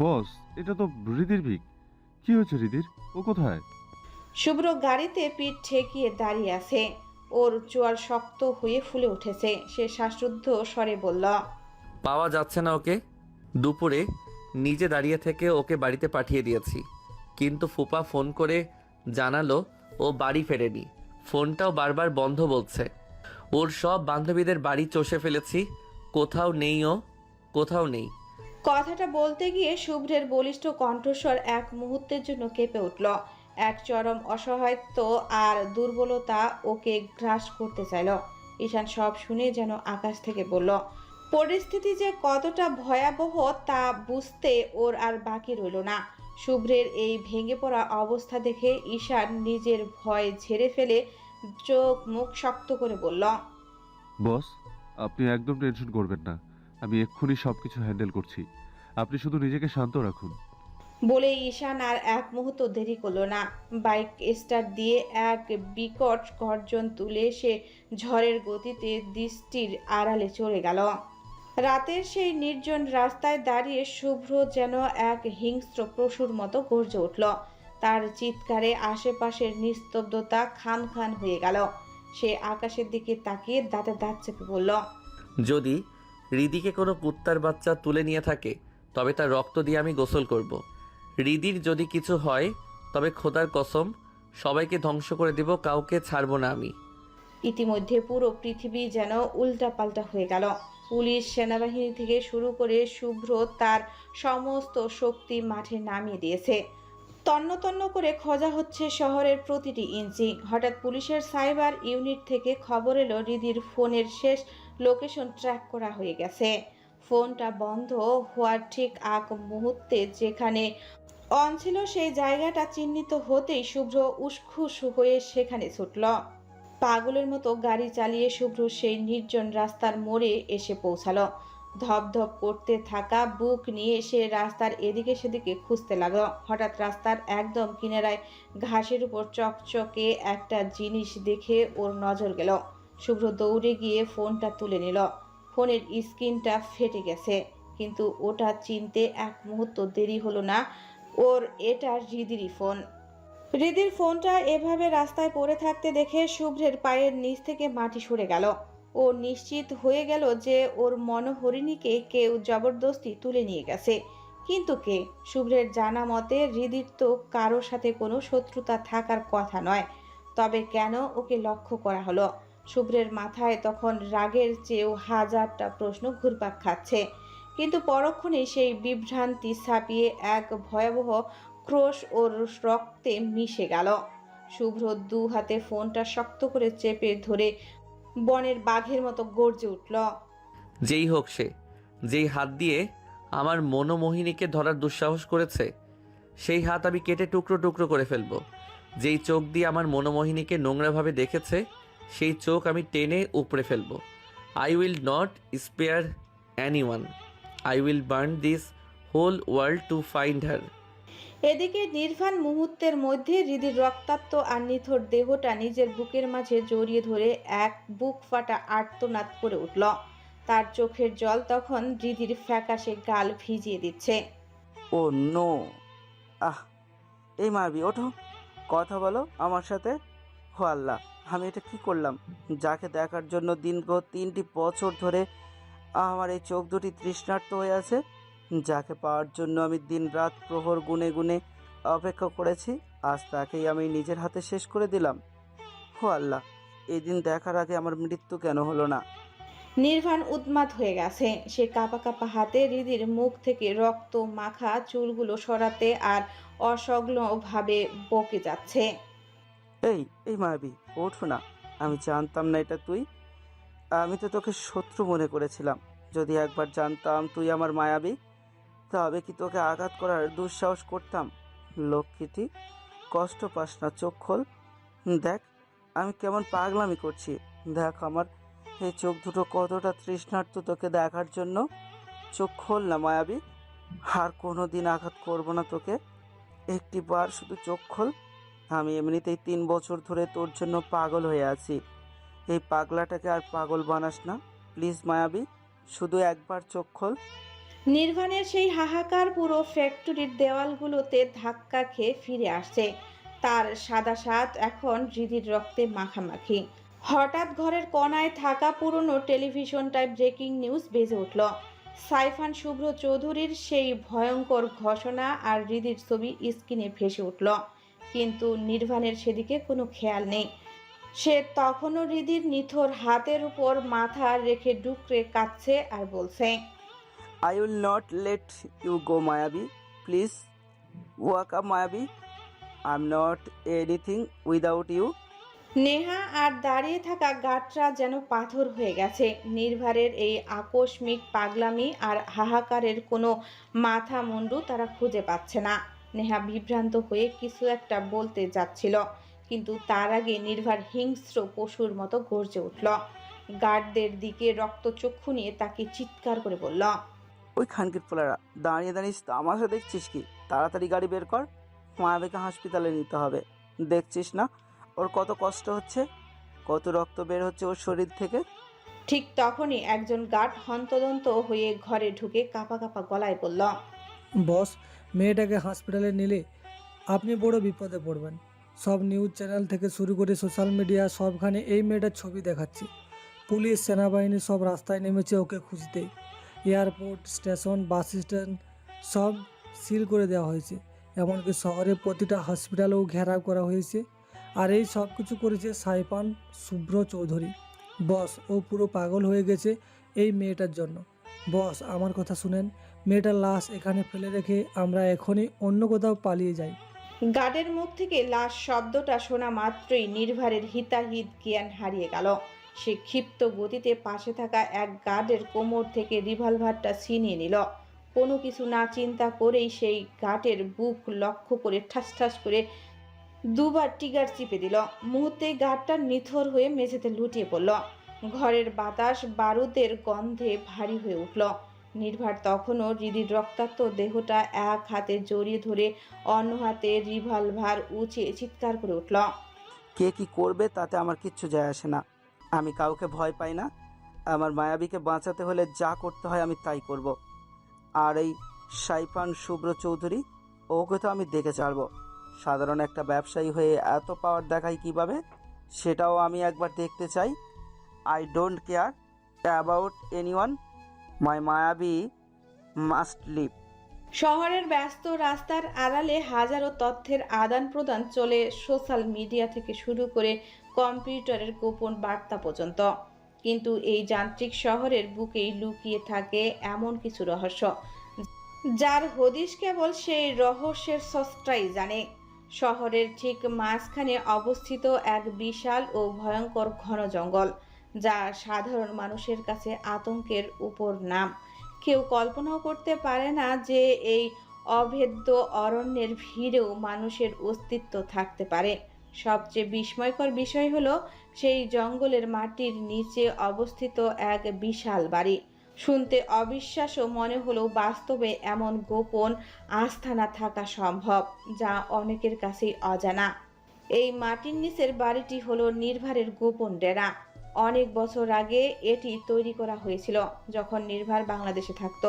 বস, এটা তো হৃদির পিক। কি হয়েছে হৃদির? ও কোথায়? শুভ্র গাড়িতে পিঠ ঠেকিয়ে দাঁড়িয়ে আছে। ওর চোয়াল শক্ত হয়ে ফুলে উঠেছে। সে শ্বাসরুদ্ধ স্বরে বলল, পাওয়া যাচ্ছে না ওকে। দুপুরে নিজে দাঁড়িয়ে থেকে ওকে বাড়িতে পাঠিয়ে দিয়েছি, কিন্তু ফুপা ফোন করে জানালো ও বাড়ি ফেরেনি। ফোনটাও বারবার বন্ধ বলছে। ওর সব বান্ধবীদের বাড়ি চষে ফেলেছি, কোথাও নেই ও, কোথাও নেই। কথাটা বলতে গিয়ে শুভ্রের বলিষ্ঠ কণ্ঠস্বর এক মুহূর্তের জন্য কেঁপে উঠল। এক চরম অসহায়ত্ব আর দুর্বলতা ওকে গ্রাস করতে চাইল। ঈশান সব শুনে যেন আকাশ থেকে বলল, পরিস্থিতি যে কতটা ভয়াবহ তা বুঝতে ওর আর বাকি রইল না। শুভ্রের এই ভেঙে পড়া অবস্থা দেখে ঈশান নিজের ভয় ঝেড়ে ফেলে চোখ মুখ শক্ত করে বলল, বস, আপনি একদম টেনশন করবেন না। আমি এক্ষুনি সবকিছু হ্যান্ডেল করছি। আপনি শুধু নিজেকে শান্ত রাখুন। বলে ঈশান আর এক মুহূর্ত দেরি করলো না। বাইক স্টার্ট দিয়ে এক বিকট গর্জন তুলে সে ঝড়ের গতিতে দৃষ্টির আড়ালে চলে গেল। রাতের সেই নির্জন রাস্তায় দাঁড়িয়ে শুভ্র যেন এক হিংস্র পশুর মতো গর্জে উঠল। তার চিৎকারে আশেপাশের নিস্তব্ধতা খান খান হয়ে গেল। সে আকাশের দিকে তাকিয়ে দাঁতে দাঁত চেপে বলল, যদি হৃদিকে কোনো কুত্তার বাচ্চা তুলে নিয়ে থাকে, তবে তার রক্ত দিয়ে আমি গোসল করব। হৃদির যদি কিছু হয়, তবে খোদার কসম সবাইকে ধ্বংস করে দেব, কাউকে ছাড়বো না আমি। ইতিমধ্যে পুরো পৃথিবী যেন উল্টাপাল্টা হয়ে গেল। পুলিশ, সেনাবাহিনী থেকে শুরু করে শুভ্র তার সমস্ত শক্তি মাঠে নামিয়ে দিয়েছে। তন্ন তন্ন করে খোঁজা হচ্ছে শহরের প্রতিটি ইঞ্চি। হঠাৎ পুলিশের সাইবার ইউনিট থেকে খবর এলো হৃদির ফোনের শেষ লোকেশন ট্র্যাক করা হয়ে গেছে। ফোনটা বন্ধ হওয়ার ঠিক আগ মুহূর্তে যেখানে অন ছিল সেই জায়গাটা চিহ্নিত হতেই শুভ্র উসখুস হয়ে সেখানে ছুটল। পাগলের মতো গাড়ি চালিয়ে শুভ্র সেই নির্জন রাস্তার মোড়ে এসে পৌঁছালো। ধপধপ করতে থাকা বুক নিয়ে সে রাস্তার এদিকে সেদিকে খুঁজতে লাগলো। হঠাৎ রাস্তার একদম কিনারায় ঘাসের উপর চকচকে একটা জিনিস দেখে ওর নজর গেল। শুভ্র দৌড়ে গিয়ে ফোনটা তুলে নিল। ফোনের স্ক্রিনটা ফেটে গেছে, কিন্তু ওটা চিনতে এক মুহূর্ত দেরি হলো না। ওর এটা হৃদিরই ফোন। হৃদির ফোনটা এভাবে রাস্তায় পড়ে থাকতে দেখে শুভ্রের পায়ের নিচ থেকে মাটি সরে গেল। ও নিশ্চিত হয়ে গেল যে ওর মনোহরিণীকে কেউ জবরদস্তি তুলে নিয়ে গেছে। কিন্তু কে? শুভ্রের জানা মতে হৃদির তো কারোর সাথে কোনো শত্রুতা থাকার কথা নয়। তবে কেন ওকে লক্ষ্য করা হলো? শুভ্রের মাথায় তখন রাগের চেয়েও হাজারটা প্রশ্ন ঘুরপাক খাচ্ছে। কিন্তু পরক্ষণেই সেই বিভ্রান্তি ছাপিয়ে এক ভয়াবহ ক্রোশ ওর রক্তে মিশে গেল। শুভ্র দু হাতে ফোনটা শক্ত করে চেপে ধরে বনের বাঘের মতো গর্জে উঠল, যেই হোক সে, যেই হাত দিয়ে আমার মনোমোহিনীকে ধরার দুঃসাহস করেছে, সেই হাত আমি কেটে টুকরো টুকরো করে ফেলবো। যেই চোখ দিয়ে আমার মনোমোহিনীকে নোংরাভাবে দেখেছে, সেই চোখ আমি টেনে উপড়ে ফেলবো। I will not spare anyone. I will burn this whole world to find her. এদিকে নির্বাণ মুহূর্তের মধ্যে হৃদির রক্তাক্ত আর নিথর দেহটা নিজের বুকের মাঝে জড়িয়ে ধরে এক বুক ফাটা আর্তনাদ করে উঠল। তার চোখের জল তখন হৃদির ফ্যাকাশে গাল ভিজিয়ে দিচ্ছে। ও নো! আহ! এই মারবি, ওঠো, কথা বলো আমার সাথে। ও আল্লাহ, আমি এটা কি করলাম? যাকে দেখার জন্য দীর্ঘ 3টি বছর ধরে আমার এই চোখ দুটি তৃষ্ণার্ত হয়ে আছে, যাকে পাওয়ার জন্য আমি দিনরাত প্রহর গুনে গুনে অপেক্ষা করেছি, আজ তাকেই আমি নিজের হাতে শেষ করে দিলাম। ও আল্লাহ, এই দিন দেখার আগে আমার মৃত্যু কেন হলো না? নির্বাণ উন্মাদ হয়ে গেছে। সে কাঁপা কাঁপা হাতে হৃদির মুখ থেকে রক্ত মাখা চুলগুলো সরাতে আর অসংলগ্নভাবে বকে যাচ্ছে। এই এই মায়াবী, ওঠো না! আমি জানতাম না এটা তুই। আমি তো তোকে শত্রু মনে করেছিলাম। যদি একবার জানতাম তুই আমার মায়াবী, তবে কি তোকে আঘাত করার দুঃসাহস করতাম? লক্ষ্মীটি, কষ্ট পাস না, চোখ খোল। দেখ আমি কেমন পাগলামি করছি। দেখ আমার এই চোখ দুটো কতটা তৃষ্ণার্ত তোকে দেখার জন্য। চোখ খোল না মায়াবী, আর কোনো দিন আঘাত করবো না তোকে। একটি বার শুধু চোখ খোল। আমি এমনিতেই 3 বছর ধরে তোর জন্য পাগল হয়ে আছি। এই পাগলাটাকে আর পাগল বানাস না, প্লিজ মায়াবী, শুধু একবার চোখ খোল। নির্বাণের সেই হাহাকার পুরো ফ্যাক্টরির দেওয়ালগুলোতে ধাক্কা খেয়ে ফিরে আসছে। তার সাদা শার্ট এখন হৃদির রক্তে মাখামাখি। হঠাৎ ঘরের কোনায় থাকা পুরনো টেলিভিশনটায় ব্রেকিং নিউজ বেজে উঠল। সাইফান শুভ্র চৌধুরীর সেই ভয়ঙ্কর ঘোষণা আর হৃদির ছবি স্ক্রিনে ভেসে উঠল। কিন্তু নির্বাণের সেদিকে কোনো খেয়াল নেই। সে তখনও হৃদির নিথর হাতের উপর মাথা রেখে ডুকরে কাঁদছে আর বলছে, I will not let you go, Mayabi. Please walk up, Mayabi. I'm not anything without you. Neha আর দাঁড়িয়ে থাকা গাঁটরা যেন পাথর হয়ে গেছে। নির্ভারের এই আকস্মিক পাগলামি আর হাহাকারের কোনো মাথা মুন্ডু তারা খুঁজে পাচ্ছে না। নেহা বিভ্রান্ত হয়ে কিছু একটা বলতে যাচ্ছিল, কিন্তু তার আগে নির্ভার হিংস্র পশুর মতো গর্জে উঠল। গার্ডদের দিকে রক্তচক্ষু নিয়ে তাকে চিৎকার করে বলল, ওই খানকির পোলারা দাঁড়িয়ে দাঁড়িয়ে তামাশা দেখছিস কি? তাড়াতাড়ি গাড়ি বের কর, মায়াবিকে হাসপাতালে নিতে হবে। দেখছিস না ওর কত কষ্ট হচ্ছে, কত রক্ত বের হচ্ছে ওর শরীর থেকে। ঠিক তখনই একজন গার্ড হন্তদন্ত হয়ে ঘরে ঢুকে কাঁপা কাঁপা গলায় বলল, বস, মেয়েটাকে হসপিটালে নিলে আপনি বড় বিপদে পড়বেন। সব নিউজ চ্যানেল থেকে শুরু করে সোশ্যাল মিডিয়া সবখানে এই মেয়েটার ছবি দেখাচ্ছে। পুলিশ, সেনাবাহিনী সব রাস্তায় নেমেছে ওকে খুঁজতে। এয়ারপোর্ট, স্টেশন, বাস স্ট্যান্ড সব সিল করে দেওয়া হয়েছে। এমনকি শহরের প্রতিটা হসপিটালেও ঘেরাও করা হয়েছে। আর এই সব কিছু করেছে সাইফান শুভ্র চৌধুরী। বস, ও পুরো পাগল হয়ে গেছে এই মেয়েটার জন্য। বস, আমার কথা শুনেন, মেয়েটার লাশ এখানে ফেলে রেখে আমরা এখনই অন্য কোথাও পালিয়ে যাই। গার্ডের মুখ থেকে লাশ শব্দটা শোনা মাত্রই নির্ভারের হিতাহিত জ্ঞান হারিয়ে গেল। সে ক্ষিপ্ত গতিতে পাশে থাকা এক গার্ডের কোমর থেকে রিভলভারটা ছিনিয়ে নিল। কোনো কিছু না চিন্তা করেই সেই গার্ডের বুক লক্ষ্য করে ঠাস ঠাস করে দুবার ট্রিগার চিপে দিল। মুহূর্তেই গার্ডটা নিথর হয়ে মেঝেতে লুটিয়ে পড়ল। ঘরের বাতাস বারুদের গন্ধে ভারী হয়ে উঠল। নির্ভার তখনও হৃদির রক্তাক্ত দেহটা এক হাতে জড়িয়ে ধরে অন্য হাতে রিভলভার উঁচিয়ে চিৎকার করে উঠল, কে কি করবে তাতে আমার কিচ্ছু যায় আসে না। আমি কাউকে ভয় পাই না। আমার মায়াবিকে বাঁচাতে হলে যা করতে হয় আমি তাই করব। আর এই সাইফান শুভ্র চৌধুরী, ওকে তো আমি দেখে ছাড়ব। সাধারণ একটা ব্যবসায়ী হয়ে এত পাওয়ার দেখায় কিভাবে, সেটাও আমি একবার দেখতে চাই। I don't care about anyone, my মায়াবি মাস্ট লিভ। শহরের ব্যস্ত রাস্তার আড়ালে হাজারো তথ্যের আদান প্রদান চলে, সোশ্যাল মিডিয়া থেকে শুরু করে কম্পিউটারের গোপন বার্তা পর্যন্ত। কিন্তু এই যান্ত্রিক শহরের বুকেই লুকিয়ে থাকে এমন কিছু রহস্য, যার হদিশ কেবল সেই রহস্যের স্রষ্টাই জানে। শহরের ঠিক মাঝখানে অবস্থিত এক বিশাল ও ভয়ঙ্কর ঘন জঙ্গল, যা সাধারণ মানুষের কাছে আতঙ্কের উপর নাম। কেউ কল্পনাও করতে পারে না যে এই অভেদ্য অরণ্যের ভিড়েও মানুষের অস্তিত্ব থাকতে পারে। সবচেয়ে বিস্ময়কর বিষয় হলো সেই জঙ্গলের মাটির নিচে অবস্থিত এক বিশাল বাড়ি। শুনতে অবিশ্বাস্য মনে হলেও বাস্তবে এমন গোপন আস্তানা থাকা সম্ভব, যা অনেকের কাছেই অজানা। এই মাটির নিচের বাড়িটি হলো নির্ভারের গোপন ডেরা। অনেক বছর আগে এটি তৈরি করা হয়েছিল। যখন নির্ভার বাংলাদেশে থাকত,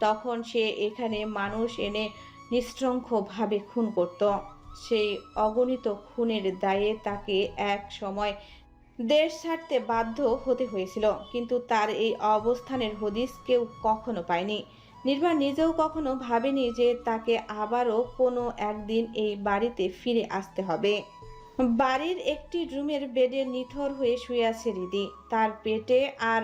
তখন সে এখানে মানুষ এনে নিঃশৃঙ্খলভাবে খুন করত। সেই অগণিত খুনের দায়ে তাকে এক সময় দেশ ছাড়তে বাধ্য হতে হয়েছিল। কিন্তু তার এই অবস্থানের হদিশ কেউ কখনো পায়নি। নির্ভার নিজেও কখনো ভাবেনি যে তাকে আবারও কোনো একদিন এই বাড়িতে ফিরে আসতে হবে। বাড়ির একটি রুমের বেডে নিথর হয়ে শুয়ে আছে হৃদি। তার পেটে আর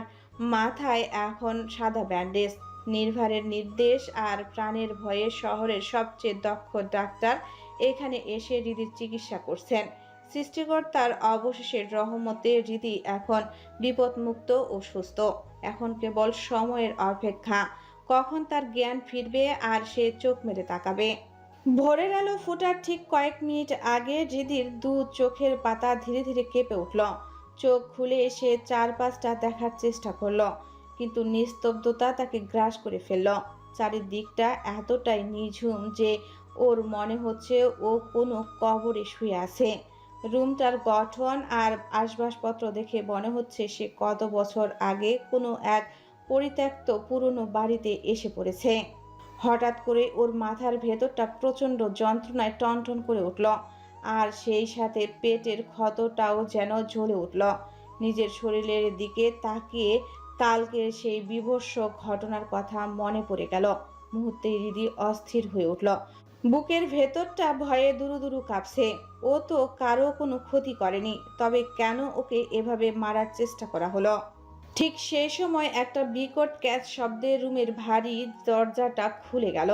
মাথায় এখন সাদা ব্যান্ডেজ। নির্ভারের নির্দেশ আর প্রাণের ভয়ে শহরের সবচেয়ে দক্ষ ডাক্তার এখানে এসে হৃদির চিকিৎসা করছেন। সৃষ্টিকর্তার অবশেষের রহমতে হৃদি এখন বিপদমুক্ত ও সুস্থ। এখন কেবল সময়ের অপেক্ষা, কখন তার জ্ঞান ফিরবে আর সে চোখ মেলে তাকাবে। ভোরের আলো ফোটার ঠিক কয়েক মিনিট আগে হৃদির দু চোখের পাতা ধীরে ধীরে কেঁপে উঠল। চোখ খুলে সে চারপাশটা দেখার চেষ্টা করল, কিন্তু নিস্তব্ধতা তাকে গ্রাস করে ফেলল। চারিদিকটা এতটাই নিঝুম যে ওর মনে হচ্ছে ও কোনো কবরে শুয়ে আছে। রুমটার গঠন আর আসবাবপত্র দেখে মনে হচ্ছে সে কত বছর আগে কোনো এক পরিত্যক্ত পুরনো বাড়িতে এসে পড়েছে। হঠাৎ করে ওর মাথার ভেতরটা প্রচণ্ড যন্ত্রণায় টনটন করে উঠল, আর সেই সাথে পেটের ক্ষতটাও যেন জ্বলে উঠল। নিজের শরীরের দিকে তাকিয়ে কালকের সেই বীভৎস ঘটনার কথা মনে পড়ে গেল। মুহূর্তে হৃদি অস্থির হয়ে উঠল। বুকের ভেতরটা ভয়ে দুরু দুরু কাঁপছে। ও তো কারো কোনো ক্ষতি করেনি, তবে কেন ওকে এভাবে মারার চেষ্টা করা হলো? ঠিক সেই সময় একটা বিকট ক্যাচ শব্দে রুমের ভারী দরজাটা খুলে গেল।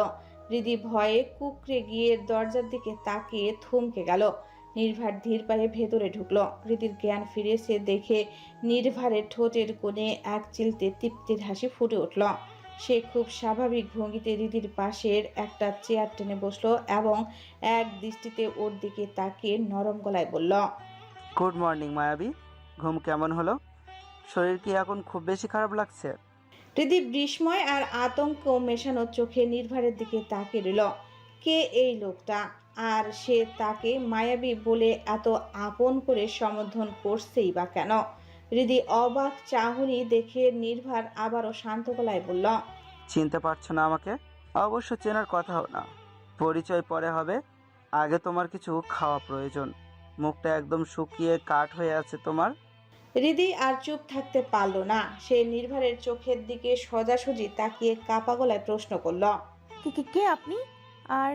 হৃদি ভয়ে কুঁকড়ে গিয়ে দরজার দিকে তাকিয়ে থমকে গেল। নির্ভার ধীর পায়ে ভেতরে ঢুকলো। হৃদির জ্ঞান ফিরেছে দেখে নির্ভারের ঠোঁটের কোণে এক চিলতে তৃপ্তির হাসি ফুটে উঠল। সে খুব স্বাভাবিক ভঙ্গিতে হৃদির পাশের একটা চেয়ার টেনে বসলো এবং এক দৃষ্টিতে ওর দিকে তাকিয়ে নরম গলায় বলল, গুড মর্নিং মায়াবী। ঘুম কেমন হলো? শরীর কি এখন খুব বেশি খারাপ লাগছে? হৃদি বিস্ময় আর আতঙ্ক মেশানো চোখে নির্ভারের দিকে তাকিয়ে রইল। কে এই লোকটা, আর সে তাকে মায়াবী বলে এত আপন করে সম্বোধন করছেই বা কেন? হৃদি অবাক চাহনি দেখে নির্ভার আবারও শান্ত গলায় বলল, চিনতে পারছো না আমাকে? অবশ্য চেনার কথাও না, পরিচয় পরে হবে। আগে তোমার কিছু খাওয়া প্রয়োজন। মুখটা একদম শুকিয়ে কাঠ হয়ে আছে তোমার। হৃদি আর চুপ থাকতে পারল না। সে নির্ভারের চোখের দিকে সোজাসুজি তাকিয়ে কাপা গলায় প্রশ্ন করল, কে কে কে আপনি? আর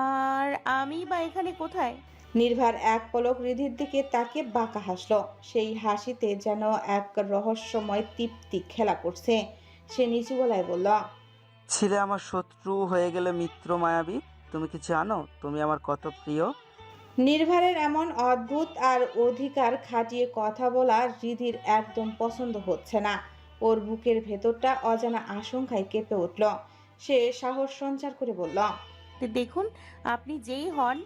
আর আমি বা এখানে কোথায়? নির্ভার এক পলক হৃদির দিকে তাকিয়ে বাঁকা হাসল। সেই হাসিতে যেন এক রহস্যময় তৃপ্তি খেলা করছে। সে নিচু গলায় বলল, ছিলে আমার শত্রু হয়ে গেলে মিত্র মায়াবী। তুমি কি জানো তুমি আমার কত প্রিয়? নির্ভারের এমন অদ্ভুত আর অধিকার খাটিয়ে কথা বলা হৃদির একদম পছন্দ হচ্ছে না। ওর বুকের ভেতরটা অজানা আশঙ্কায় কেঁপে উঠল। সে সাহস সঞ্চার করে বলল, দেখুন, আপনি যেই হন,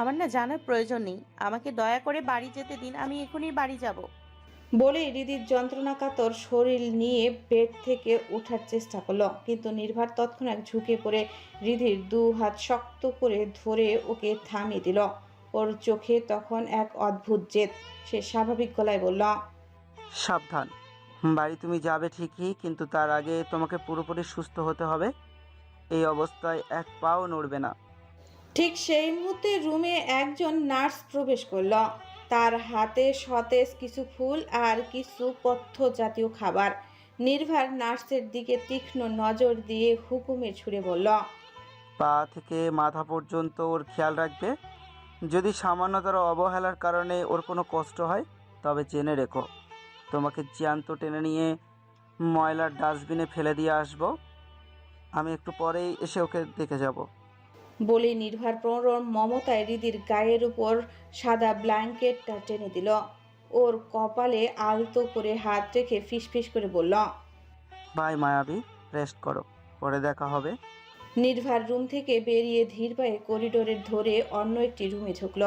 আমার না জানার প্রয়োজন নেই। আমাকে দয়া করে বাড়ি যেতে দিন, আমি এখনই বাড়ি যাব। বলে হৃদির যন্ত্রণাকাতর শরীর নিয়ে বেড থেকে ওঠার চেষ্টা করলো, কিন্তু নির্ভার তৎক্ষণাৎ ঝুঁকে পড়ে হৃদির দু হাত শক্ত করে ধরে ওকে থামিয়ে দিল। ওর চোখে তখন এক অদ্ভুত জেদ। সে স্বাভাবিক গলায় বলল, সাবধান। বাড়ি তুমি যাবে ঠিকই, কিন্তু তার আগে তোমাকে পুরোপুরি সুস্থ হতে হবে। এই অবস্থায় এক পাও নড়বে না। ঠিক সেই মুহূর্তে রুমে একজন নার্স প্রবেশ করলো। তার হাতে সতেজ কিছু ফুল আর কিছু পথ্য জাতীয় খাবার। নির্ভার নার্সের দিকে তীক্ষ্ণ নজর দিয়ে হুকুমে ছুড়ে বলল, পা থেকে মাথা পর্যন্ত ওর খেয়াল রাখবে। যদি সামান্যতর অবহেলার কারণে ওর কোনো কষ্ট হয়, তবে জেনে রেখো তোমাকে জ্যান্ত টেনে নিয়ে ময়লার ডাস্টবিনে ফেলে দিয়ে আসবো। আমি একটু পরেই এসে ওকে দেখে যাব। বলে নির্ভার প্রণর মমতায় হৃদির গায়ের উপর সাদা ব্ল্যাঙ্কেটটা টেনে দিল। ওর কপালে আলতো করে হাত রেখে ফিসফিস করে বলল, বাই মায়াবী, রেস্ট করো, পরে দেখা হবে। নির্ভার রুম থেকে বেরিয়ে ধীর পায়ে করিডোরের ধরে অন্য একটি রুমে ঢুকল।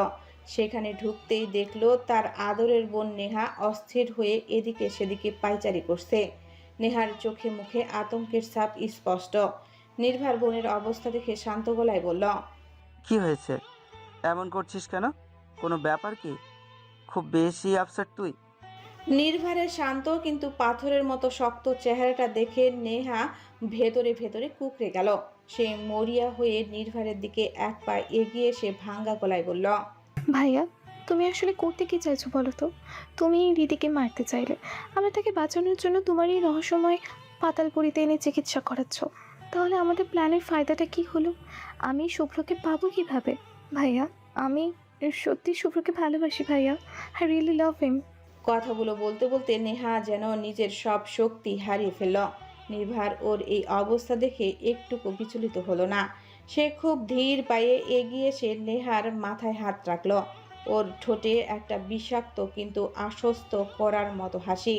সেখানে ঢুকতেই দেখল তার আদরের বোন নেহা অস্থির হয়ে এদিকে সেদিকে পায়চারি করছে। নেহার চোখে মুখে আতঙ্কের ছাপ স্পষ্ট। নির্ভার বোনের অবস্থা দেখে শান্ত গলায় বলল, কি হয়েছে? এমন করছিস কেন? কোনো ব্যাপার কি? খুব বেশি আপসেট তুই? নির্ভারের শান্ত কিন্তু পাথরের মতো শক্ত চেহারাটা দেখে নেহা ভেতরে ভেতরে কুঁকড়ে গেল। সে মরিয়া হয়ে নির্ভারের দিকে এক পা এগিয়ে এসে ভাঙ্গা গলায় বলল, ভাইয়া, তুমি আসলে করতে কি চাইছো বলো তো? তুমি রিদিকে মারতে চাইলে, আমরা তাকে বাঁচানোর জন্য তোমার এই রহস্যময় পাতালপুরিতে এনে চিকিৎসা করাচ্ছ। তাহলে আমাদের প্ল্যানের ফায়দাটা কি হলো? আমি শুভ্রকে পাবো কিভাবে? ভাইয়া, আমি সত্যি শুভ্রকে ভালোবাসি ভাইয়া। আই রিয়েলি লাভ হিম। কথাগুলো বলতে বলতে নেহা যেন নিজের সব শক্তি হারিয়ে ফেলল। নির্ভার ওর এই অবস্থা দেখে একটুকু বিচলিত হলো না। সে খুব ধীর পায়ে এগিয়ে এসে নেহার মাথায় হাত রাখল। ওর ঠোঁটে একটা বিষাক্ত কিন্তু আশ্বস্ত করার মতো হাসি।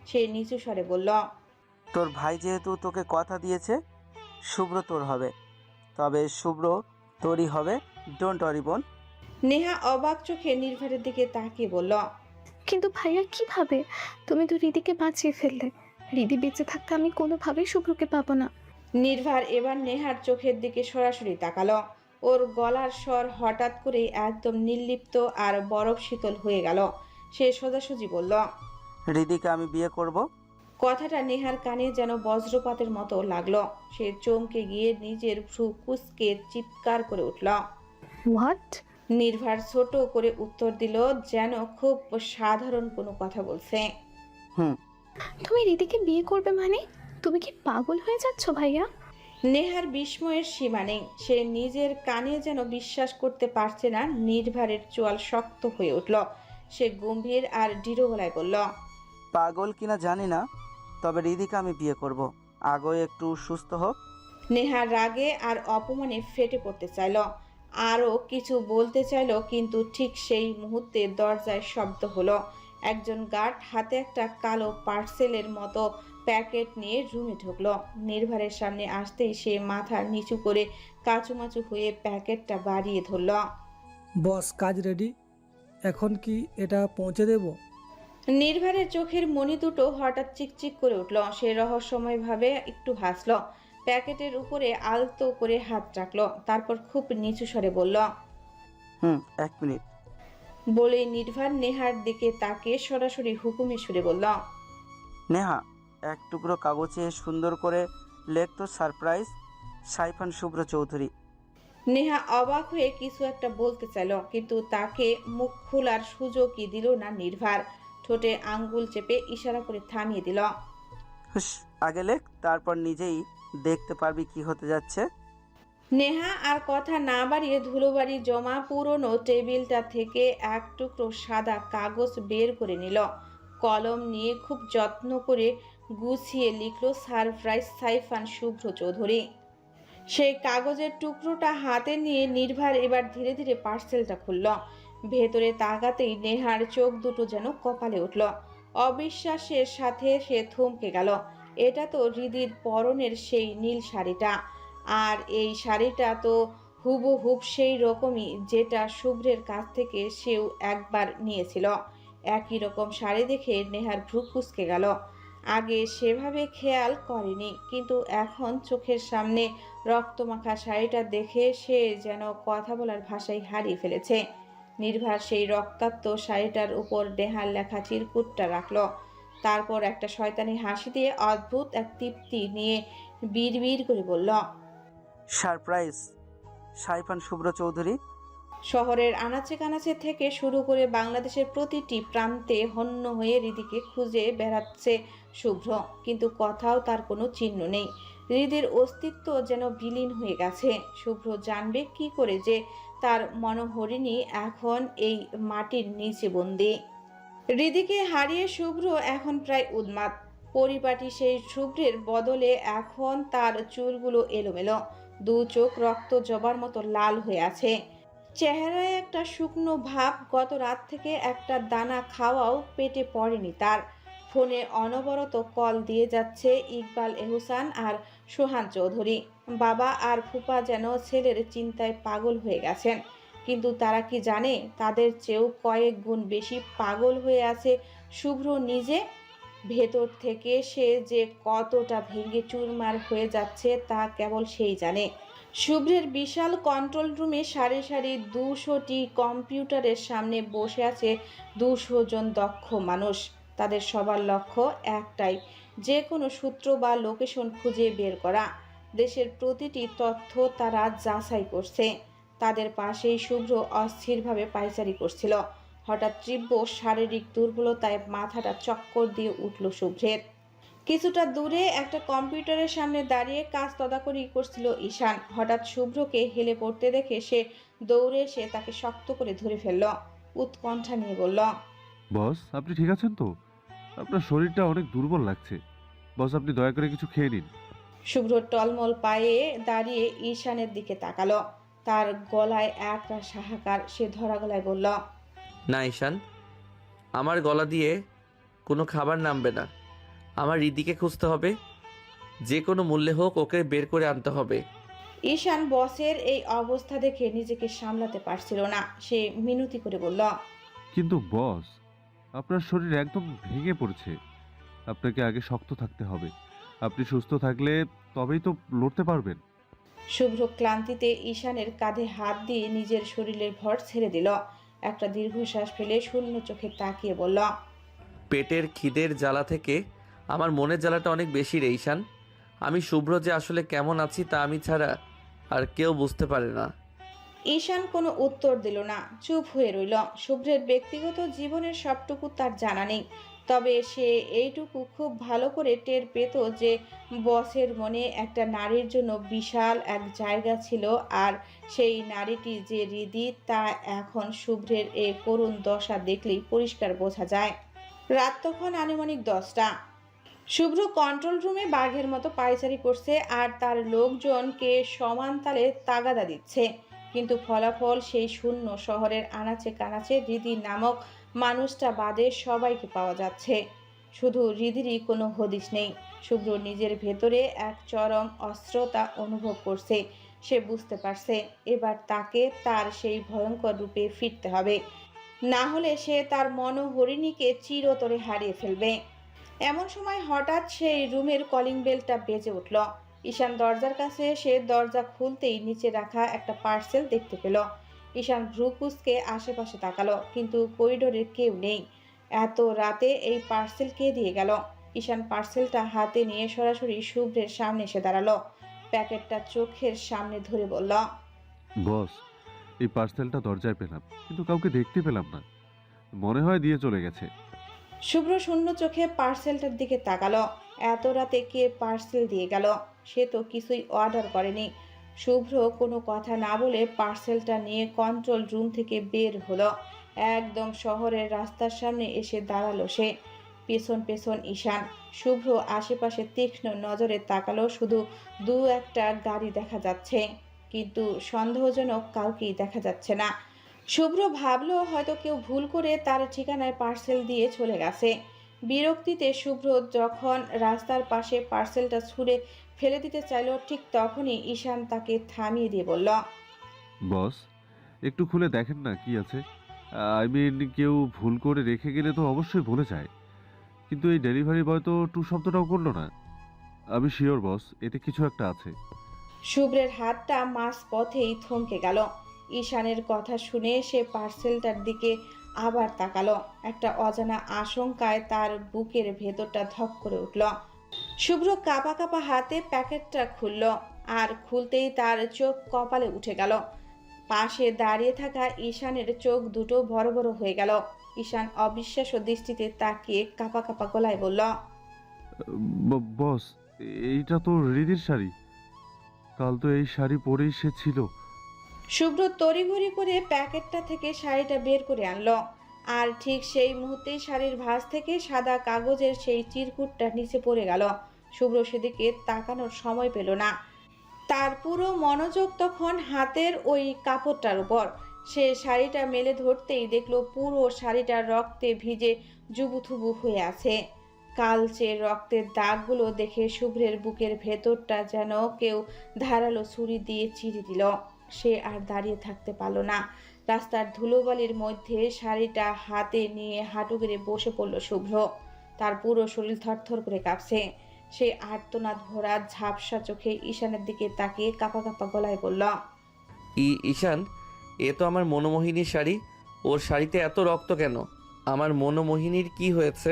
সে নিচু স্বরে বলল, তোর ভাই যেহেতু তোকে কথা দিয়েছে, শুভ্র তোর হবে। তবে শুভ্র তোরই হবে। ডোন্ট ওয়ারি বোন। নেহা অবাক চোখে নির্ভারের দিকে তাকিয়ে বলল, কিন্তু ভাইয়া কিভাবে? তুমি তো রিদিকে বাঁচিয়ে ফেললে। রিদি বেঁচে থাকতে আমি কোনোভাবেই শুভ্রকে পাবো না। নির্ভার এবার নেহার চোখের দিকে সরাসরি তাকালো। ওর গলার স্বর হঠাৎ করেই একদম নির্লিপ্ত আর বরফ শীতল হয়ে গেল। সে সোজাসুজি বলল, রিদিকে আমি বিয়ে করব। কথাটা নেহার কানে যেন বজ্রপাতের মতো লাগলো। সে চমকে গিয়ে নিজের ভ্রু কুঁচকে চিৎকার করে উঠল। হোয়াট? নির্ভার ছোট করে উত্তর দিল, যেন খুব সাধারণ কোনো কথা বলছে। হুম। তুমি রীতিকে বিয়ে করবে মানে? তুমি কি পাগল হয়ে যাচ্ছ ভাইয়া? নেহার বিস্ময়ের সীমা নেই। সে নিজের কানে যেন বিশ্বাস করতে পারছে না। নির্ভারের চোয়াল শক্ত হয়ে উঠল। সে গম্ভীর আর দৃঢ় গলায় বলল, পাগল কিনা জানি না, তবে রিদিকে আমি বিয়ে করব। আগে একটু সুস্থ হোক। নেহার রাগে আর অপমানে ফেটে পড়তে চাইল, আরও কিছু বলতে চাইল, কিন্তু ঠিক সেই মুহূর্তে দরজায় শব্দ হলো। একজন গার্ড হাতে একটা কালো পার্সেলের মতো প্যাকেট নিয়ে রুমে ঢুকলো। নির্ভারের সামনে আসতেই সে মাথা নিচু করে কাচুমাচু হয়ে প্যাকেটটা বাড়িয়ে ধরল। বস, কাজ রেডি। এখন কি এটা পৌঁছে দেব? নির্ভারের চোখের মণি দুটো হঠাৎ চিকচিক করে উঠল। সে রহস্যময়ভাবে একটু হাসল, প্যাকেটের উপরে আলতো করে হাত রাখলো, তারপর খুব নিচু স্বরে বলল, 1 মিনিট। বলেই নির্ভার নেহার দিকে তাকে সরাসরি হুকুমে সুরে বলল, নেহা, এক টুকরো কাগজে সুন্দর করে লেখ তো সারপ্রাইজ সাইফান শুভ্র চৌধুরী। নেহা অবাক হয়ে কিছু একটা বলতে চাইল, কিন্তু তাকে মুখ খোলার সুযোগই দিল না নির্ভার। ঠোঁটে আঙ্গুল চেপে ইশারা করে থামিয়ে দিল। হুস, আগে লেখ, তারপর নিজেই দেখতে পারবি কি হতে যাচ্ছে। নেহা আর কথা না বাড়িয়ে ধুলোবাড়ি জমা পুরনো টেবিলটা থেকে এক টুকরো সাদা কাগজ বের করে নিল। কলম নিয়ে খুব যত্ন করে গুছিয়ে লিখল, সারপ্রাইজ সাইফান শুভ্র চৌধুরী। সেই কাগজের টুকরোটা হাতে নিয়ে নির্ভার এবার ধীরে ধীরে পার্সেলটা খুলল। ভেতরে তাকাতেই নেহার চোখ দুটো যেন কপালে উঠল। অবিশ্বাসের সাথে সে থমকে গেল। এটা তো হৃদির পরনের সেই নীল শাড়িটা, আর এই শাড়িটা তো হুবহুব সেই রকমই যেটা শুভ্রের কাছ থেকে সেও একবার নিয়েছিল। একই রকম শাড়ি দেখে নেহার ভ্রু কুঁচকে গেল। আগে সেভাবে খেয়াল করেনি, কিন্তু এখন চোখের সামনে রক্তমাখা শাড়িটা দেখে সে যেন কথা বলার ভাষাই হারিয়ে ফেলেছে। নির্ভার সেই রক্তাক্ত শাড়িটার উপর নেহার লেখা চিরকুটটা রাখলো, তারপর একটা শয়তানি হাসি দিয়ে অদ্ভুত এক তৃপ্তি নিয়ে বিড়বিড় করে বলল, সারপ্রাইজ সাইফান শুভ্র চৌধুরী। শহরের আনাচে কানাচে থেকে শুরু করে বাংলাদেশের প্রতিটি প্রান্তে হন্য হয়ে হৃদিকে খুঁজে বেড়াচ্ছে শুভ্র, কিন্তু কোথাও তার কোনো চিহ্ন নেই। হৃদির অস্তিত্ব যেন বিলীন হয়ে গেছে। শুভ্র জানবে কি করে যে তার মনোহরিণী এখন এই মাটির নিচে বন্দী। হৃদিকে হারিয়ে শুভ্র এখন প্রায় উন্মাদ। পরিপাটি সেই শুভ্রের বদলে এখন তার চুলগুলো এলোমেলো, দু চোখ রক্ত জবার মতো লাল হয়ে আছে। চেহারায় একটা শুকনো ভাব, গত রাত থেকে একটা দানা খাওয়াও পেটে পড়েনি তার। ফোনে অনবরত কল দিয়ে যাচ্ছে ইকবাল এহসান আর সোহান চৌধুরী। বাবা আর ফুপা যেন ছেলের চিন্তায় পাগল হয়ে গেছেন, কিন্তু তারা কি জানে তাদের চেয়েও কয়েক গুণ বেশি পাগল হয়ে আছে শুভ্র নিজে। ভেতর থেকে সে যে কতটা ভেঙে চুরমার হয়ে যাচ্ছে তা কেবল সেই জানে। শুভ্রের বিশাল কন্ট্রোল রুমে সারি সারি 200টি কম্পিউটারের সামনে বসে আছে 200 জন দক্ষ মানুষ। তাদের সবার লক্ষ্য একটাই, যে কোনো সূত্র বা লোকেশন খুঁজে বের করা। দেশের প্রতিটি তথ্য তারা যাচাই করছে। তাদের পাশেই শুভ্র অস্থিরভাবে পায়চারি করছিল। হঠাৎ তীব্র শারীরিক দুর্বলতায় মাথাটা চক্কর দিয়ে উঠল শুভ্রের। কিছুটা দূরে একটা কম্পিউটারের সামনে দাঁড়িয়ে কাজ তদারকি করছিল ঈশান। হঠাৎ শুভ্রকে হেলে পড়তে দেখে সে দৌড়ে এসে তাকে শক্ত করে ধরে ফেলল। উৎকণ্ঠা নিয়ে বলল, বস, আপনি ঠিক আছেন তো? আপনার শরীরটা অনেক দুর্বল লাগছে। বস, আপনি দয়া করে কিছু খেয়ে নিন। শুভ্র টলমল পায়ে দাঁড়িয়ে ঈশানের দিকে তাকালো। তার গলায় একরাশ হাহাকার। সে ধরা গলায় বলল, না ঈশান, আমার গলা দিয়ে কোনো খাবার নামবে না। আমার রিদিকে খুঁজতে হবে, যে কোনো মূল্যে হোক ওকে বের করে আনতে হবে। ঈশান বসের এই অবস্থা দেখে নিজেকে সামলাতে পারছিল না। সে মিনতি করে বলল, কিন্তু বস, আপনার শরীর একদম ভেঙে পড়ছে। আপনাকে আগে শক্ত থাকতে হবে। আপনি সুস্থ থাকলে তবেই তো লড়তে পারবেন। শুভ্র ক্লান্তিতে ঈশানের কাঁধে হাত দিয়ে নিজের শরীরের ভর ছেড়ে দিল। একটা দীর্ঘশ্বাস ফেলে শূন্য চোখে তাকিয়ে বলল, পেটের খিদের জ্বালা থেকে আমার মনের জ্বালাটা অনেক বেশি রে ঈশান। আমি শুভ্র যে আসলে কেমন আছি তা আমি ছাড়া আর কেউ বুঝতে পারে না। ঈশান কোনো উত্তর দিল না, চুপ হয়ে রইল। শুভ্রের ব্যক্তিগত জীবনের সবটুকু তার জানা নেই, তবে সে এইটুকু খুব ভালো করে টের পেত যে বসের মনে একটা নারীর জন্য বিশাল এক জায়গা ছিল, আর সেই নারীটি যে হৃদি তা এখন শুভ্রের এই করুণ দশা দেখলেই পরিষ্কার বোঝা যায়। রাত তখন আনুমানিক 10টা। শুভ্র কন্ট্রোল রুমে বাঘের মতো পায়চারি করছে আর তার লোকজনকে সমান তালে তাগাদা দিচ্ছে, কিন্তু ফলাফল সেই শূন্য শহরের আনাচে কানাচে হৃদি নামক মানুষটা বাদে সবাইকে পাওয়া যাচ্ছে। শুধু হৃদিরই কোনো হদিশ নেই। শুভ্র নিজের ভেতরে এক চরম অস্থিরতা অনুভব করছে। সে বুঝতে পারছে এবার তাকে তার সেই ভয়ঙ্কর রূপে ফিরতে হবে, না হলে সে তার মনোহরিণীকে চিরতরে হারিয়ে ফেলবে। এমন সময় হঠাৎ সেই রুমের কলিং বেলটা বেজে উঠল। ঈশান দরজার কাছে এসে দরজা খুলতেই নিচে রাখা একটা পার্সেল দেখতে পেল। ঈশান ভ্রু কুঁচকে আশেপাশে তাকালো, কিন্তু করিডোরে কেউ নেই। এত রাতে এই পার্সেল কে দিয়ে গেল? ঈশান পার্সেলটা হাতে নিয়ে সরাসরি শুভ্রের সামনে এসে দাঁড়ালো। প্যাকেটটা চোখের সামনে ধরে বলল, বস, এই পার্সেলটা দরজায় পেলাম, কিন্তু কাউকে দেখতে পেলাম না। মনে হয় দিয়ে চলে গেছে। শুভ্র শূন্য চোখে পার্সেলটার দিকে তাকালো। এত রাতে কে পার্সেল দিয়ে গেল? সে তো কিছুই অর্ডার করেনি। শুভ্র কোনো কথা না বলে পার্সেলটা নিয়ে কন্ট্রোল রুম থেকে বের হলো। একদম শহরের রাস্তার সামনে এসে দাঁড়ালো সে। পেছন পেছন ঈশান। শুভ্র আশেপাশে তীক্ষ্ণ নজরে তাকালো। শুধু দু একটা গাড়ি দেখা যাচ্ছে, কিন্তু সন্দেহজনক কাউকেই দেখা যাচ্ছে না। শুভ্র ভাবলো হয়তো কেউ ভুল করে তার ঠিকানায় পার্সেল দিয়ে চলে গেছে। বিরক্তিতে শুভ্র যখন রাস্তার পাশে পার্সেলটা ছুঁড়ে ফেলে দিতে চাইলো, ঠিক তখনই ঈশান তাকে থামিয়ে দিয়ে বলল, বস, একটু খুলে দেখেন না কি আছে। আই মিন, কেউ ভুল করে রেখে গেলে তো অবশ্যই ভুলে যায়, কিন্তু এই ডেলিভারি বয় তো টু শব্দটাও করলো না। আমি শিওর বস, এতে কিছু একটা আছে। শুভ্রের হাতটা মাঝ পথেই থমকে গেল। ঈশানের কথা শুনে সে পার্সেলটার দিকে আবার তাকালো। একটা অজানা আশঙ্কায় তার বুকের ভেতরটা ধক করে উঠল। শুভ্র কাঁপা কাঁপা হাতে প্যাকেটটা খুলল, আর খুলতেই তার চোখ কপালে উঠে গেল। পাশে দাঁড়িয়ে থাকা ঈশানের চোখ দুটো বড় বড় হয়ে গেল। ঈশান অবিশ্বাস্য দৃষ্টিতে তাকিয়ে কাঁপা কাঁপা গলায় বলল, বস, এইটা তো হৃদির শাড়ি। কাল তো এই শাড়ি পরেই সে ছিল। শুভ্র তড়িঘড়ি করে প্যাকেটটা থেকে শাড়িটা বের করে আনলো, আর ঠিক সেই মুহূর্তেই শাড়ির ভাঁজ থেকে সাদা কাগজের সেই চিরকুটটা নিচে পড়ে গেল। শুভ্র সেদিকে তাকানোর সময় পেল না। তার পুরো মনোযোগ তখন হাতের ওই কাপড়টার উপর। সে শাড়িটা মেলে ধরতেই দেখলো পুরো শাড়িটা রক্তে ভিজে জুবুথুবু হয়ে আছে। কালচে রক্তের দাগগুলো দেখে শুভ্রের বুকের ভেতরটা যেন কেউ ধারালো ছুরি দিয়ে চিরে দিল। সে আর দাঁড়িয়ে থাকতে পারল না। রাস্তার ধুলোবালির মধ্যে শাড়িটা হাতে নিয়ে হাঁটু গেড়ে বসে পড়ল শুভ্র। তার পুরো শরীর থরথর করে কাঁপছে। সে আর্তনাদ ভরা ঝাপসা চোখে ঈশানের দিকে তাকিয়ে কাঁপা কাঁপা গলায় বলল, ঈশান, এ তো আমার মনোমোহিনীর শাড়ি। ওর শাড়িতে এত রক্ত কেন? আমার মনোমোহিনীর কি হয়েছে?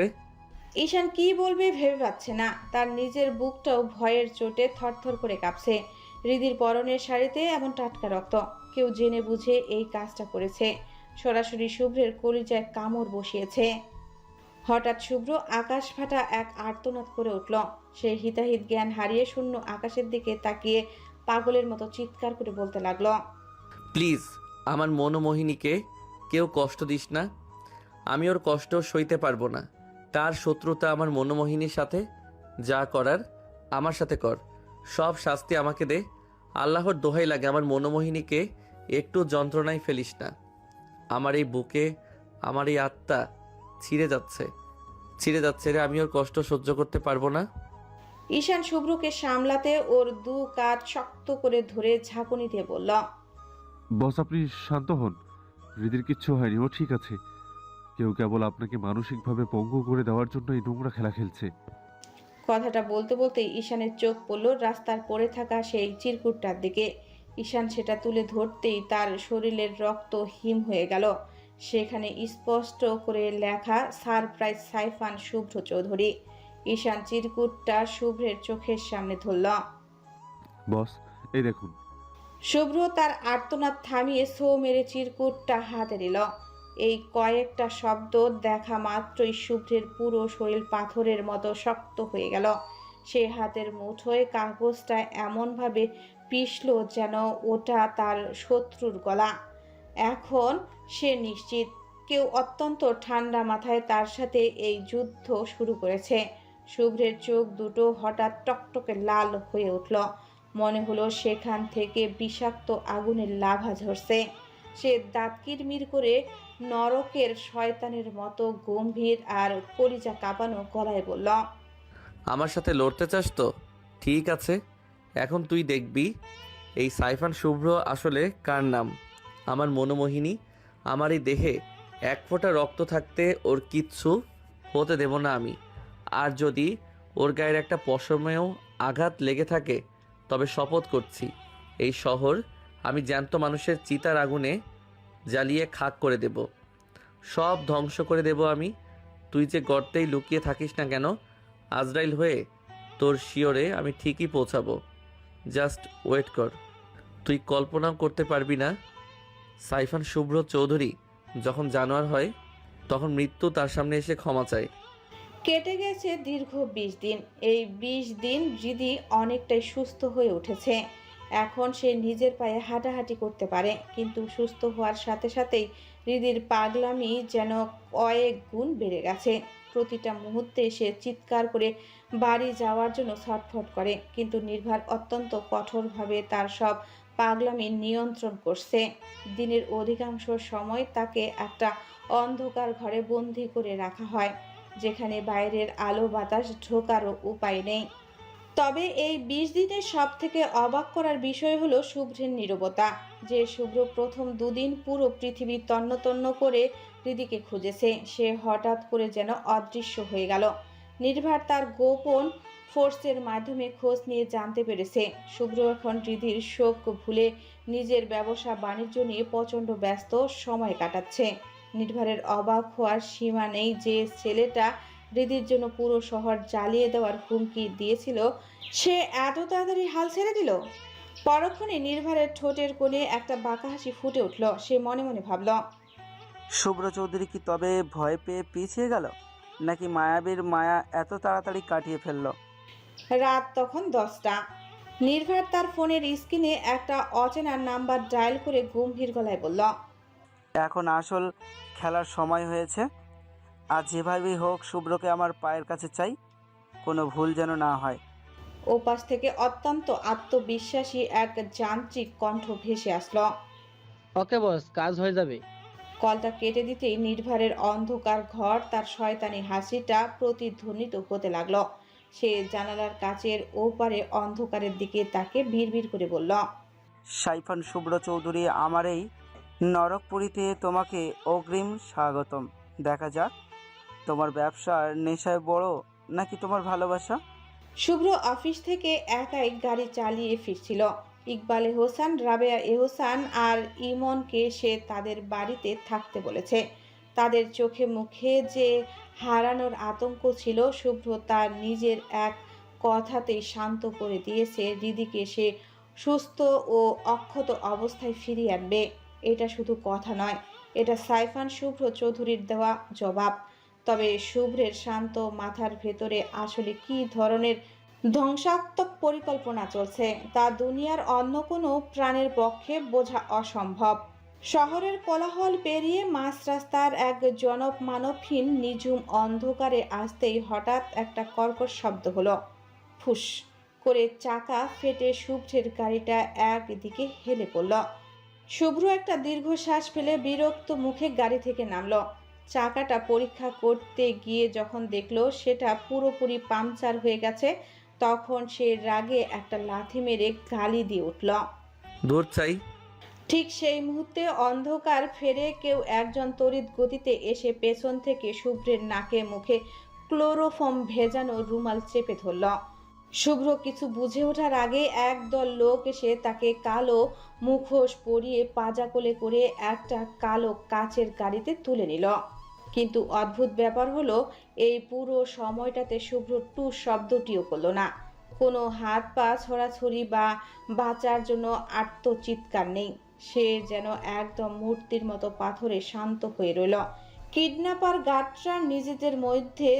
ঈশান কি বলবে ভেবে পাচ্ছে না। তার নিজের বুকটাও ভয়ের চোটে থরথর করে কাঁপছে। হৃদির পরনের শাড়িতে এমন টাটকা রক্ত। কেউ জেনে বুঝে এই কাজটা করেছে। সরাসরি শুভ্রের কলিজায় কামড় বসিয়েছে। হঠাৎ শুভ্র আকাশ ফাটা এক আর্তনাদ করে উঠল। সে হিতাহিত জ্ঞান হারিয়ে শূন্য আকাশের দিকে তাকিয়ে পাগলের মতো চিৎকার করে বলতে লাগলো, প্লিজ, আমার মনোমোহিনীকে কেউ কষ্ট দিস না। আমি ওর কষ্ট সইতে পারবো না। তার শত্রুতা আমার মনোমোহিনীর সাথে। যা করার আমার সাথে কর। সব শাস্তি আমাকে দে। আল্লাহর দোহাই লাগে, আমার মনোমোহিনীকে একটু যন্ত্রণায় ফেলিস না। আমার এই বুকে আমার এই আত্মা ছিঁড়ে যাচ্ছে রে। আমি ওর কষ্ট সহ্য করতে পারবো না। ঈশান শুভ্রকে সামলাতে ওর দু কাঁধ শক্ত করে ধরে ঝাঁকুনি দিয়ে বলল, বস, আপনি শান্ত হন। হৃদির কিচ্ছু হয়নি, ও ঠিক আছে। কেউ কেবল আপনাকে মানসিকভাবে পঙ্গু করে দেওয়ার জন্য এই নোংরা খেলা খেলছে। কথাটা বলতে বলতেই ঈশানের চোখ পড়ল রাস্তার পড়ে থাকা সেই চিরকুটটার দিকে। ঈশান সেটা তুলে ধরতেই তার শরীরের রক্ত হিম হয়ে গেল। সেখানে স্পষ্ট করে লেখা, সারপ্রাইজ সাইফান শুভ্র চৌধুরী। ঈশান চিরকুটটা শুভ্রের চোখের সামনে ধরল। বস, এই দেখুন। শুভ্র তার আর্তনাদ থামিয়ে সো মেরে চিরকুটটা হাতে নিল। এই কয়েকটা শব্দ দেখা মাত্রই শুভ্রের পুরো শরীর পাথরের মতো শক্ত হয়ে গেল। সে হাতের মুঠোয় কাগজটা এমনভাবে পিষল যেন ওটা তার শত্রুর গলা। এখন সে নিশ্চিত কেউ অত্যন্ত ঠান্ডা মাথায় তার সাথে এই যুদ্ধ শুরু করেছে। শুভ্রের চোখ দুটো হঠাৎ টকটকে লাল হয়ে উঠল। মনে হলো সেখান থেকে বিষাক্ত আগুনের লাভা ঝরছে। সে দাঁত কিরমির করে নরকের শয়তানের মতো গম্ভীর আর কলিজা কাঁপানো গলায় বলল, আমার সাথে লড়তে চাস তো? ঠিক আছে, এখন তুই দেখবি এই সাইফান শুভ্র আসলে কার নাম। আমার মনোমোহিনী। আমার এই দেহে এক ফোঁটা রক্ত থাকতে ওর কিচ্ছু হতে দেব না আমি। আর যদি ওর গায়ের একটা পশমেও আঘাত লেগে থাকে তবে শপথ করছি এই শহর আমি জ্যান্ত মানুষের চিতার আগুনে জ্বালিয়ে খাক করে দেব, সব ধ্বংস করে দেব আমি। তুই যে গর্তেই লুকিয়ে থাকিস না কেন, আজরাইল হয়ে তোর শিওরে আমি ঠিকই পৌঁছাবো। জাস্ট ওয়েট কর। তুই কল্পনাও করতে পারবি না সাইফান শুভ্র চৌধুরী যখন জানোয়ার হয় তখন মৃত্যু তার সামনে এসে ক্ষমা চায়। কেটে গেছে দীর্ঘ 20 দিন। এই 20 দিন হৃদি অনেকটাই সুস্থ হয়ে উঠেছে। এখন সে নিজের পায়ে হাঁটাহাঁটি করতে পারে, কিন্তু সুস্থ হওয়ার সাথে সাথেই হৃদির পাগলামি যেন কয়েক গুণ বেড়ে গেছে। প্রতিটা মুহূর্তে সে চিৎকার করে বাড়ি যাওয়ার জন্য ছটফট করে, কিন্তু নির্ভার অত্যন্ত কঠোরভাবে তার সব পাগলামি নিয়ন্ত্রণ করছে। দিনের অধিকাংশ সময় তাকে একটা অন্ধকার ঘরে বন্দি করে রাখা হয়, যেখানে বাইরের আলো বাতাস ঢোকারও উপায় নেই। তবে এই 20 দিনের সব থেকে অবাক করার বিষয় হলো শুভ্রের নীরবতা। যে শুভ্র প্রথম দুদিন পুরো পৃথিবী তন্ন তন্ন করে হৃদিকে খুঁজেছে, সে হঠাৎ করে যেন অদৃশ্য হয়ে গেল। নির্ভার তার গোপন ফোর্সের মাধ্যমে খোঁজ নিয়ে জানতে পেরেছে শুভ্র এখন হৃদির শোক ভুলে নিজের ব্যবসা বাণিজ্য নিয়ে প্রচণ্ড ব্যস্ত সময় কাটাচ্ছে। নির্ভারের অবাক হওয়ার সীমা নেই যে ছেলেটা হৃদির জন্য পুরো শহর জ্বালিয়ে দেওয়ার হুমকি দিয়েছিল সে এত তাড়াতাড়ি হাল ছেড়ে দিল। পরক্ষণে নির্ভারের ঠোঁটের কোণে একটা বাঁকা হাসি ফুটে উঠল। সে মনে মনে ভাবল, শুভ্র চৌধুরী কি তবে ভয় পেয়ে পিছিয়ে গেল, নাকি মায়াবীর মায়া এত তাড়াতাড়ি কাটিয়ে ফেললো? রাত তখন 10টা। নির্ভার তার ফোনের স্ক্রিনে একটা অচেনা নাম্বার ডায়াল করে গম্ভীর গলায় বলল, এখন আসল খেলার সময় হয়েছে। আর যেভাবেই হোক শুভ্রকে আমার পায়ের কাছে চাই, কোনো ভুল যেন না হয়। ওপাশ থেকে অত্যন্ত আত্মবিশ্বাসী এক যান্ত্রিক কণ্ঠ ভেসে আসলো। ওকে বস, কাজ হয়ে যাবে। কলটা কেটে দিতেই নির্ভারের অন্ধকার ঘর তার শয়তানি হাসিটা প্রতিধ্বনিত হতে লাগলো। সে জানালার কাচের ওপারে অন্ধকারের দিকে তাকে বিড়বিড় করে বলল, সাইফান শুভ্র চৌধুরী, আমার এই নরকপুরীতে তোমাকে অগ্রিম স্বাগতম। দেখা যাক তোমার ব্যবসার নেশায় বড় নাকি তোমার ভালোবাসা। শুভ্র অফিস থেকে একাই গাড়ি চালিয়ে ফিরছিল। ইকবাল এহসান, রাবেয়া এহসান আর ইমনকে সে তাদের বাড়িতে থাকতে বলেছে। তাদের চোখে মুখে যে হারানোর আতঙ্ক ছিল শুভ্র তার নিজের এক কথাতেই শান্ত করে দিয়েছে। হৃদিকে সে সুস্থ ও অক্ষত অবস্থায় ফিরিয়ে আনবে। এটা শুধু কথা নয়, এটা সাইফান শুভ্র চৌধুরীর দেওয়া জবাব। তবে শুভ্রের শান্ত মাথার ভেতরে আসলে কী ধরনের ধ্বংসাত্মক পরিকল্পনা চলছে তা দুনিয়ার অন্য কোনো প্রাণের পক্ষে বোঝা অসম্ভব। শহরের কোলাহল পেরিয়ে মাঝ রাস্তার এক জনপ মানবহীন নিঝুম অন্ধকারে আসতেই হঠাৎ একটা কর্কশ শব্দ হলো। ফুস করে চাকা ফেটে শুভ্রের গাড়িটা একদিকে হেলে পড়ল। শুভ্র একটা দীর্ঘশ্বাস ফেলে বিরক্ত মুখে গাড়ি থেকে নামলো। চাকাটা পরীক্ষা করতে গিয়ে যখন দেখলো সেটা পুরোপুরি পাংচার হয়ে গেছে, তখন সে রাগে একটা লাথি মেরে গালি দিয়ে উঠল। দূর চাই। ঠিক সেই মুহূর্তে অন্ধকার ফেরে কেউ একজন তড়িৎ গতিতে এসে পেছন থেকে শুভ্রের নাকে মুখে ক্লোরোফর্ম ভেজানো রুমাল চেপে ধরল। শুভ্র কিছু বুঝে ওঠার আগে একদল লোক এসে তাকে কালো মুখোশ পরিয়ে পাজা কোলে করে একটা কালো কাচের গাড়িতে তুলে নিল। কিন্তু অদ্ভুত ব্যাপার হলো এই পুরো সময়টাতে শুভ্র টু শব্দটিও করলো না। কোনো হাত পা ছড়াছড়ি বা বাঁচার জন্য আর্তচিৎকার নেই। সে যেন একদম মূর্তির মতো পাথরে শান্ত হয়ে রইল। কিডন্যাপার গার্ডরা নিজেদের মধ্যে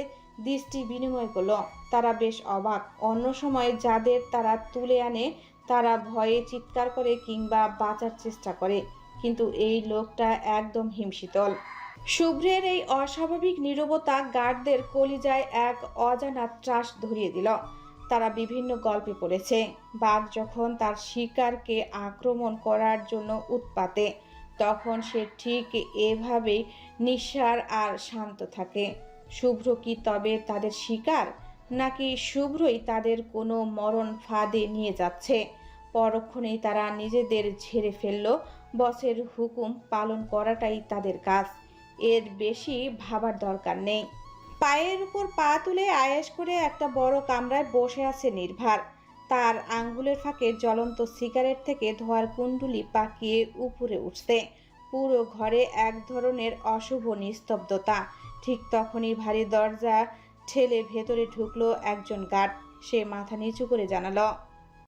দৃষ্টি বিনিময় করলো। তারা বেশ অবাক। অন্য সময় যাদের তারা তুলে আনে তারা ভয়ে চিৎকার করে কিংবা বাঁচার চেষ্টা করে, কিন্তু এই লোকটা একদম হিমশীতল। শুভ্রের এই অস্বাভাবিক নীরবতা গার্ডদের কলিজায় এক অজানা ত্রাস ধরিয়ে দিল। তারা বিভিন্ন গল্পে পড়েছে বাঘ যখন তার শিকারকে আক্রমণ করার জন্য উৎপাতে, তখন সে ঠিক এভাবেই নিঃসার আর শান্ত থাকে। শুভ্র কি তবে তাদের শিকার, নাকি শুভ্রই তাদের কোনো মরণ ফাঁদে নিয়ে যাচ্ছে? পরক্ষণেই তারা নিজেদের ঝেড়ে ফেলল। বসের হুকুম পালন করাটাই তাদের কাজ, এর বেশি ভাবার দরকার নেই। পায়ের উপর পা তুলে আয়েশ করে একটা বড় কামরায় বসে আছে নির্ভার। তার আঙ্গুলের ফাঁকে জ্বলন্ত সিগারেট থেকে ধোঁয়ার কুণ্ডুলি পাকিয়ে উপরে উঠছে। পুরো ঘরে এক ধরনের অশুভ নিস্তব্ধতা। ঠিক তখনই ভারী দরজা ঠেলে ভেতরে ঢুকলো একজন গার্ড। সে মাথা নিচু করে জানালো,